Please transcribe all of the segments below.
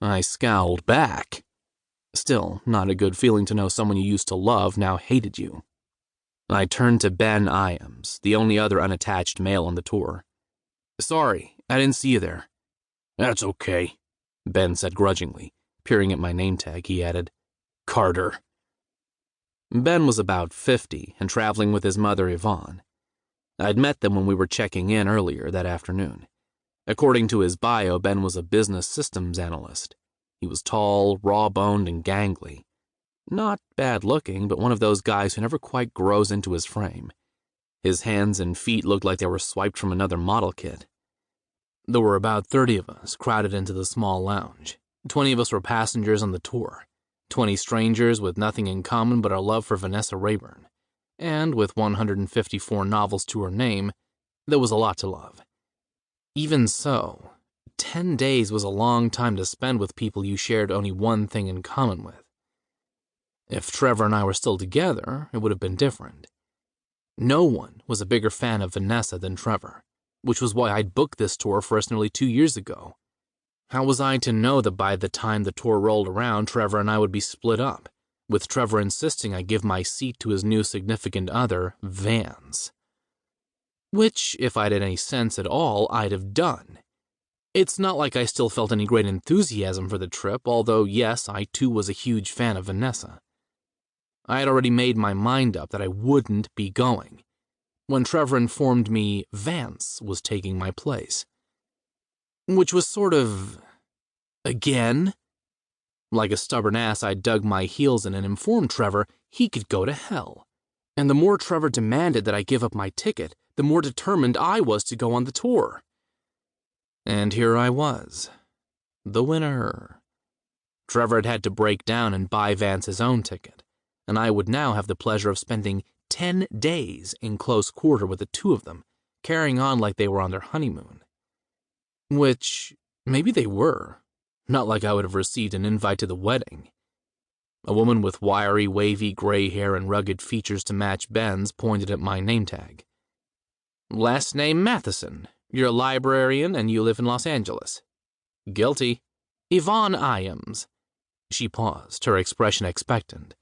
I scowled back. Still, not a good feeling to know someone you used to love now hated you. I turned to Ben Iams, the only other unattached male on the tour. Sorry, I didn't see you there. That's okay, Ben said grudgingly. Peering at my name tag, he added, Carter. Ben was about 50 and traveling with his mother, Yvonne. I'd met them when we were checking in earlier that afternoon. According to his bio, Ben was a business systems analyst. He was tall, raw-boned, and gangly. Not bad-looking, but one of those guys who never quite grows into his frame. His hands and feet looked like they were swiped from another model kit. There were about 30 of us crowded into the small lounge. 20 of us were passengers on the tour. 20 strangers with nothing in common but our love for Vanessa Rayburn. And with 154 novels to her name, there was a lot to love. Even so, 10 days was a long time to spend with people you shared only one thing in common with. If Trevor and I were still together, it would have been different. No one was a bigger fan of Vanessa than Trevor, which was why I'd booked this tour for us nearly 2 years ago. How was I to know that by the time the tour rolled around, Trevor and I would be split up, with Trevor insisting I give my seat to his new significant other, Vance? Which, if I'd had any sense at all, I'd have done. It's not like I still felt any great enthusiasm for the trip, although yes, I too was a huge fan of Vanessa. I had already made my mind up that I wouldn't be going, when Trevor informed me Vance was taking my place. Which was sort of... again? Like a stubborn ass, I dug my heels in and informed Trevor he could go to hell. And the more Trevor demanded that I give up my ticket, the more determined I was to go on the tour. And here I was, the winner. Trevor had had to break down and buy Vance his own ticket, and I would now have the pleasure of spending 10 days in close quarter with the two of them, carrying on like they were on their honeymoon. Which, maybe they were. Not like I would have received an invite to the wedding. A woman with wiry, wavy gray hair and rugged features to match Ben's pointed at my name tag. Last name Matheson. You're a librarian and you live in Los Angeles. Guilty. Yvonne Iams. She paused, her expression expectant.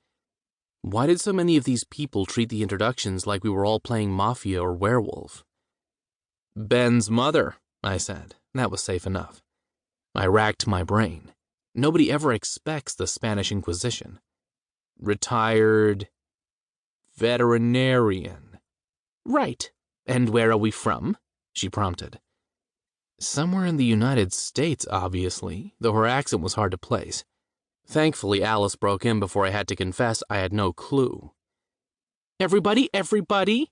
Why did so many of these people treat the introductions like we were all playing Mafia or Werewolf? Ben's mother, I said. That was safe enough. I racked my brain. Nobody ever expects the Spanish Inquisition. Retired veterinarian. Right. And where are we from? She prompted. Somewhere in the United States, obviously, though her accent was hard to place. Thankfully, Alice broke in before I had to confess I had no clue. Everybody, everybody!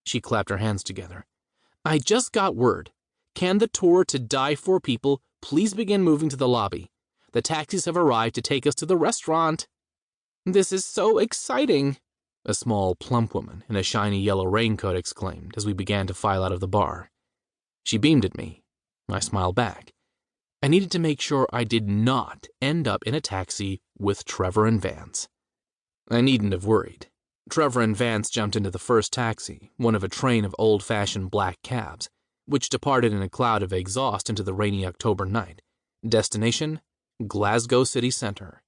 She clapped her hands together. I just got word. Can the tour to Die For people please begin moving to the lobby? The taxis have arrived to take us to the restaurant. This is so exciting, a small, plump woman in a shiny yellow raincoat exclaimed as we began to file out of the bar. She beamed at me. I smiled back. I needed to make sure I did not end up in a taxi with Trevor and Vance. I needn't have worried. Trevor and Vance jumped into the first taxi, one of a train of old-fashioned black cabs, which departed in a cloud of exhaust into the rainy October night. Destination, Glasgow City Center.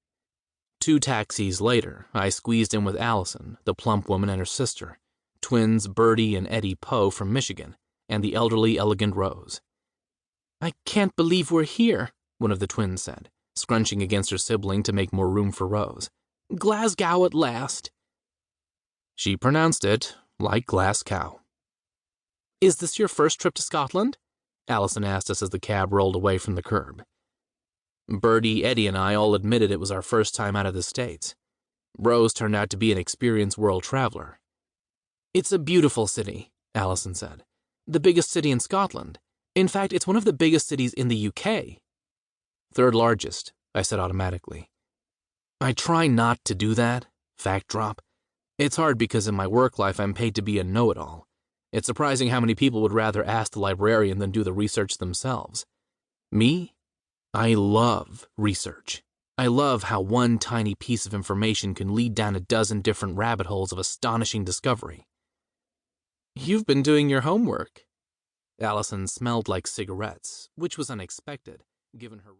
2 taxis later, I squeezed in with Allison, the plump woman and her sister, twins Bertie and Eddie Poe from Michigan, and the elderly Elegant Rose. I can't believe we're here, one of the twins said, scrunching against her sibling to make more room for Rose. Glasgow at last. She pronounced it like Glasgow. Is this your first trip to Scotland? Allison asked us as the cab rolled away from the curb. Bertie, Eddie, and I all admitted it was our first time out of the States. Rose turned out to be an experienced world traveler. It's a beautiful city, Allison said. The biggest city in Scotland. In fact, it's one of the biggest cities in the UK. 3rd largest, I said automatically. I try not to do that, fact drop. It's hard because in my work life I'm paid to be a know-it-all. It's surprising how many people would rather ask the librarian than do the research themselves. Me? I love research. I love how one tiny piece of information can lead down a dozen different rabbit holes of astonishing discovery. You've been doing your homework. Allison smelled like cigarettes, which was unexpected, given her...